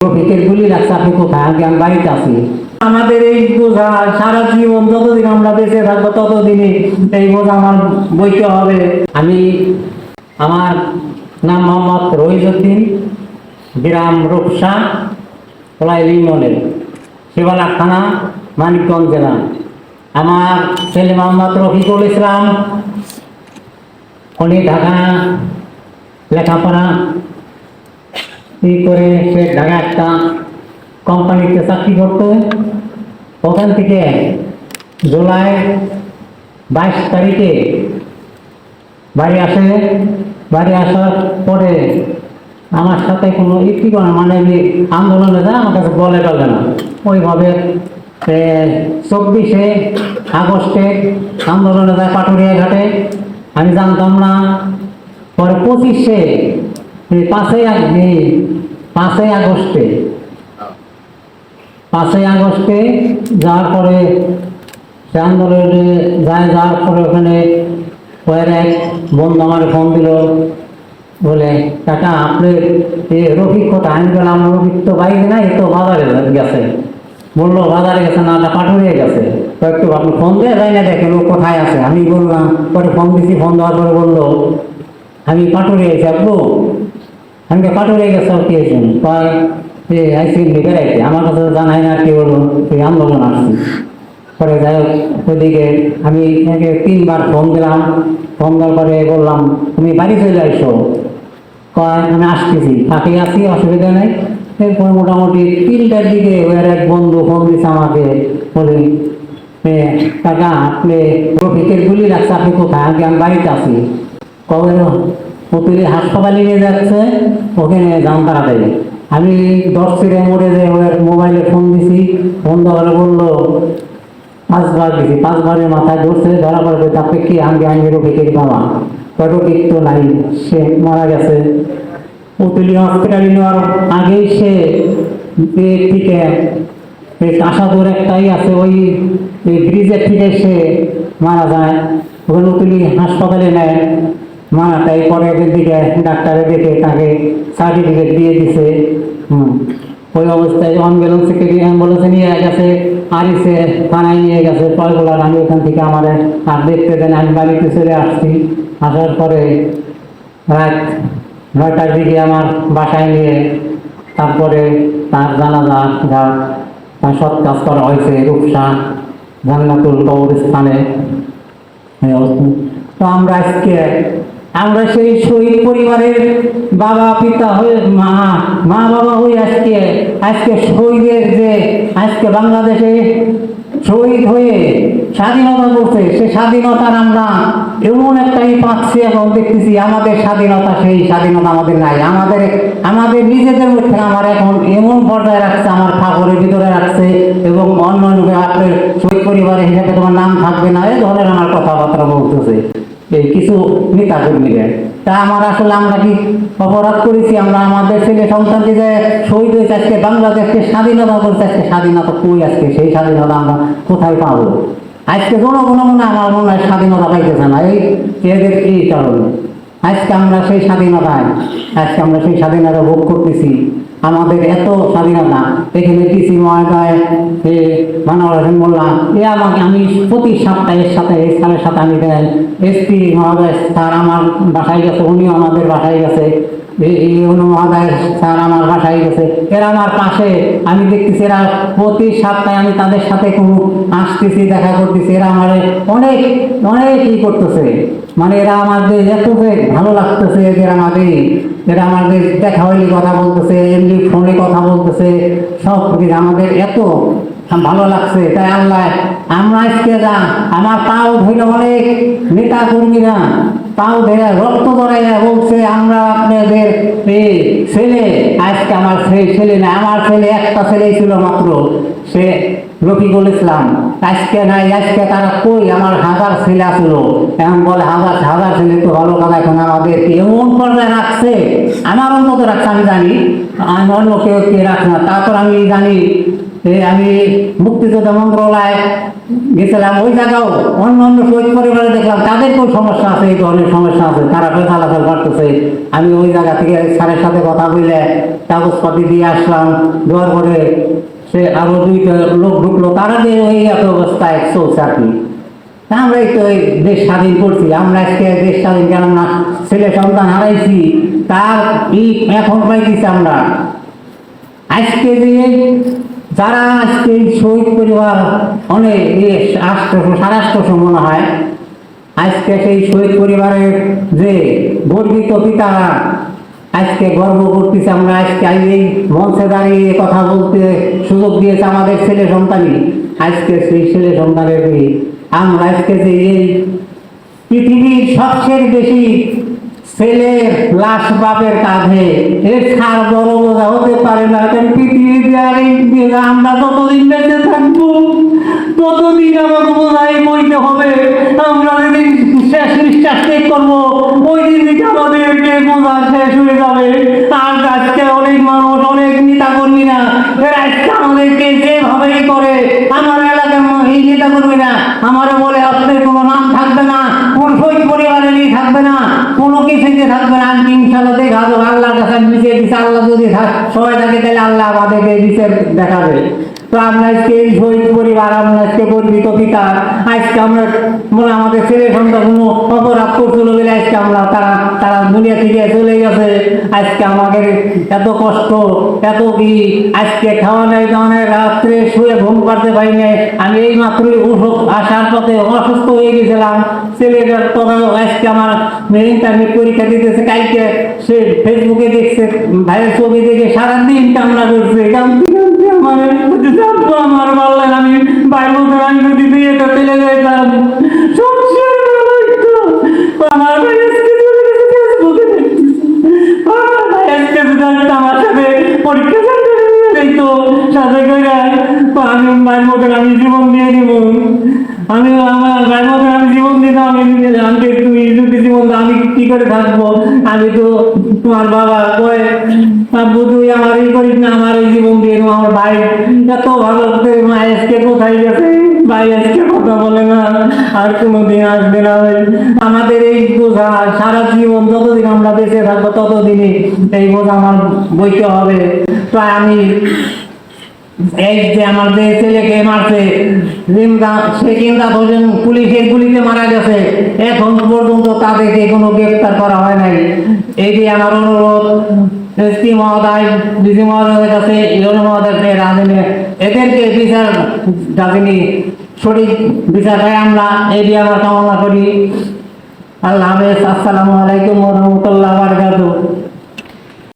রফিকের গুলি লাগছে, আপনি কোথায়? আগে আমি বাড়িতে আছি। আমাদের এই বোঝা সারা জীবন, যতদিন আমরা বেঁচে থাকবো ততদিনই এই বোঝা আমার বইতে হবে। আমার নাম মোহাম্মদ রহিজউদ্দিন, গ্রাম রূপসা, কোলাই ইউনিয়নের, শিবালা থানা, মানিকগঞ্জ জেলা। আমার ছেলে মোহাম্মদ রফিকুল ইসলাম, উনি ঢাকা লেখাপড়া করে সে ঢাকা একটা কোম্পানিতে চাকরি করতো। ওখান থেকে জুলাই 22 তারিখে বাড়ি আসে। বাড়ি আসার পরে আমার সাথে কোনো ইতি করে, মানে আন্দোলনে যায়, আমার কাছে বলে না ওইভাবে। 24 আগস্টে আন্দোলনে যায় পাটুরিয়া ঘাটে, আমি জানতাম না। পরে 5 আগস্টে যাওয়ার পরে সে আন্দোলনে যাওয়ার পরে ওখানে এক বন্ধু আমার ফোন দিল, বলে কাকা আপনি রফিক কোথায়? আমি বললাম রফিক তো বাইরে নাই, তো বাজারে গেছে। বললো বাজারে গেছে না, পাটুরিয়ে গেছে। তো একটু আপনি ফোন দিয়ে যাই না, দেখেন ও কোথায় আছে। আমি বললাম, পরে ফোন দিচ্ছি, ফোন দেওয়ার পরে বললো আমি পাটুরিয়ে গেছি। আপু আমি পাটুরিয়ে গেছে, কি হয়েছেন? আইসি বেড়াইতে, আমার কাছে জানাই না, কি বলবো তুই আন্দোলন আসছি। পরে যাই হোক, ওইদিকে আমি 3বার ফোন দিলাম। ফোন দেওয়ার পরে বললাম তুমি বাড়ি চলে আসো। আমি আসতেছি, ফাঁকে আছি, অসুবিধা নেই। এরপর মোটামুটি 3টার দিকে ওর এক বন্ধু ফোন দিচ্ছে আমাকে, বলে কাকা আপনি রফিকের গুলি লাগছে, আপনি কোথায়? আগে আমি বাড়িতে আছি। কবে পুতুলি হাসপাতালে নিয়ে যাচ্ছে, ওখানে যান তাড়াতাড়ি। আমি 10 ফিরে মোড়ে যে ওর মোবাইলে ফোন দিছি। ফোন দেওয়ার বললো 5বার দিছি, 5বারের মাথায় ধরছে। ধরা পড়বে তাকে কি আমি রফিকের বাবা। রফিক তো নাই, সে মারা গেছে। পুতুলি হসপিটালে নেওয়ার আগেই সে থেকে আশাদুর একটাই আছে, ওই ব্রিজের থেকে সে মারা যায়। ওখানে পুতুলি হাসপাতালে নেয়, মারাটাই পরে দিকে ডাক্তারে দেখে তাকে সার্টিফিকেট দিয়ে দিছে। ওই অবস্থায় অ্যাম্বুলেন্সে নিয়ে গেছে, আরিসে থানায় নিয়ে গেছে পয়গুলার। আমি ওখান থেকে আমার আর দেখতে দেন, আমি বাড়িতে চলে আসছি। আসার পরে রাত 9টার দিকে আমার বাসায় নিয়ে তারপরে তার জানাজা তার সৎ কাজ করা হয়েছে রূপসা জান্নাতুল কবরস্থানে। তো আমরা সেই শহীদ পরিবারের বাবা পিতা হয়ে মা বাবা হয়ে আজকে শহীদের যে আজকে বাংলাদেশে শহীদ হয়ে স্বাধীনতা করছে, সে স্বাধীনতার আমরা এমন একটাই পাচ্ছি, এখন দেখতেছি আমাদের স্বাধীনতা, সেই স্বাধীনতা আমাদের নাই। আমাদের নিজেদের মধ্যে আমার এখন এমন পর্যায়ে রাখছে, আমার ঠাকুরের ভিতরে রাখছে, এবং অন্য আপনার শহীদ পরিবারের হিসাবে তোমার নাম থাকবে না, এই ধরনের আমার কথাবার্তা বলতেছে এই কিছু নেতা কর্মীদের। তা আমরা কি অপরাধ করেছি? আমরা আমাদের ছেলে সন্তানকে যে শহীদ হয়েছে, আজকে বাংলাদেশকে স্বাধীনতা করছে, আজকে স্বাধীনতা কই? আজকে সেই স্বাধীনতা আমরা কোথায় পাবো? আজকে জনগণ মনে আমার মনে হয় স্বাধীনতা পাইতেছে না, এদের এই কারণে। আজকে আমরা সেই স্বাধীনতা ভোগ করতেছি। আমাদের এত স্বাধীনতা, এখানে ডিসি মহোদয় মানবর হোসেন মোল্লা আমি প্রতি সপ্তাহে স্যারের সাথে আমি দেন। এসপি মহোদয় স্যার আমার বাসায় গেছে, উনিও আমাদের বাসায় গেছে। মহোদয় স্যার আমার বাসায় গেছে, এরা আমার পাশে। আমি দেখতেছি এরা প্রতি সপ্তাহে আমি তাদের সাথে কোনো আসতেছি, দেখা করতেছি। এরা আমার অনেক ই করতেছে, মানে এরা আমাদের এত যে ভালো লাগতেছে। এরা আমাদের দেখা হইলে কথা বলতেছে, এমনি ফোনে কথা বলতেছে, সব কিছু আমাদের এত ভালো লাগছে। তাই আল্লাহ আমরা আজকে আমার পাও ধরে অনেক নেতা কর্মীরা পাও ধরে রক্ত ধরাইয়া বলছে আমরা আপনাদের ছেলে। আজকে আমার সেই ছেলে না, আমার ছেলে একটা ছেলেই ছিল মাত্র, সে রফিকুল ইসলাম। আজকে নাই, আজকে তারা কই? আমার 1000 ছেলে আসলো, এখন বলে হাজার ছেলে তো ভালো কথা। এখন আমাদের এমন পর্যায়ে রাখছে, আমার অন্তত রাখছে, আমি জানি, অন্য কেউ রাখছে না। তারপর আমি জানি আমি মুক্তিযোদ্ধা মন্ত্রণালয় গেছিলাম, ওই জায়গাও অন্য অন্য শহীদ পরিবারে দেখলাম তাদের কোনো সমস্যা আছে, এই ধরনের সমস্যা আছে, তারা ফেসালাফেল করতেছে। আমি ওই জায়গা থেকে স্যারের সাথে কথা বলে কাগজপাতি দিয়ে আসলাম, দেওয়ার পরে সে আরো 2টা লোক ঢুকলো, তারা যে ওই এক অবস্থায় চলছে আর কি। আমরাই তো এই দেশ স্বাধীন করছি, আমরা আজকে দেশ স্বাধীন কেন না, ছেলে সন্তান হারাইছি, তার এখন পাইতেছি আমরা। আজকে যে যারা আজকে শহীদ পরিবার অনেক 800 মনে হয়, আজকে সেই শহীদ পরিবারের যে গর্বিত পিতারা আজকে গর্ব করতেছে, আমরা আজকে এই মঞ্চে দাঁড়িয়ে কথা বলতে সুযোগ দিয়েছে আমাদের ছেলে সন্তানই। আজকে সেই ছেলে সন্তানের আমরা আজকে যে এই পৃথিবীর সবচেয়ে বেশি ছেলের লাশ বাপের কাঁধে, এর ছাড় বড় বোঝা হতে পারে না। কারণ পৃথিবীতে আর আমরা যতদিন বেঁচে থাকবো ততদিন আমাকে বোঝাই বইতে হবে। আমরা যেদিন শেষ নিঃশ্বাস ত্যাগ করবো ওই দিন থেকে আমাদেরকে বোঝা শেষ হয়ে যাবে। আর আজকে অনেক মানুষ, অনেক নেতা কর্মীরা আজকে আমাদেরকে যেভাবেই করে, আমার এলাকার এই নেতা কর্মীরা আমারও বলে আপনার কোনো নাম থাকবে না, কোন শহীদ পরিবারেরই থাকবে না, কোনো কিছুতে থাকবে না। আমি ইনশাল্লাহ দেখা যাবো, আল্লাহর কাছে বিচার দিচ্ছে, আল্লাহ যদি সবাই থাকে তাহলে আল্লাহ আমাদেরকে বিচার দেখাবে। তো আমরা আজকে এই শহীদ পরিবার, আমরা আজকে গর্বিত পিতা, আজকে আমরা মনে আমাদের ছেলে সন্তান কোনো অপরাধ করছিল বলে আজকে আমরা তারা দুনিয়া থেকে চলে গেছে। আজকে আমাদের এত কষ্ট, এত কি, আজকে খাওয়া নাই দাওয়া নাই, রাত্রে শুয়ে ঘুম পাড়তে পারি নাই। আমি এই মাত্রই আসার পথে অসুস্থ হয়ে গেছিলাম, ছেলেটার কথা আজকে আমার ইন্টারনেট পরীক্ষা দিতেছে, কালকে সে ফেসবুকে দেখছে, ভাইয়ের ছবি দেখে সারাদিন কান্না করছে, কাঁদতে কাঁদতে আমার ভালো লাগে। আমি বাইরে আমি যদি বিয়েটা চলে যেতাম, আমার ভাই আজকে চলে গেছে ফেসবুকে আমার সাথে পরীক্ষা তো সাথে করে আমি ভাইয়ের মতন আমি জীবন দিয়ে দিব। আমি আমার ভাইয়ের মতন আমি জীবন দিতাম, আমি তুমি যদি জীবন দাও আমি কি করে থাকবো? আমি তো তোমার বাবা কয়ে আব্বু তুই আমার এই করিস না, আমার এই জীবন দিয়ে দেবো। আমার ভাই এত ভালো, মা আজকে কোথায় গেছে, ভাই আজকে কথা বলে না, আর কোনোদিন আসবে না। আমাদের এই বোঝা সারা জীবন যতদিন আমরা বেঁচে থাকবো ততদিনই এই বোঝা আমার বইতে হবে। তো আমি এই যে আমার যে ছেলেকে মারছে সে কিন্তু পুলিশের গুলিতে মারা গেছে, এখন পর্যন্ত তাদেরকে কোনো গ্রেফতার করা হয় নাই। এই যে আমার অনুরোধ এসপি মহোদয়, ডিসি মহোদয়ের কাছে, ইউনো মহোদয়ের রাজনী, এদেরকে বিচার রাজনী সঠিক বিচার হয় আমরা এই দিয়ে আমরা কামনা করি। আল্লাহ হাফেজ। আসসালামু আলাইকুম ওয়া রাহমাতুল্লাহি ওয়া বারাকাতুহু।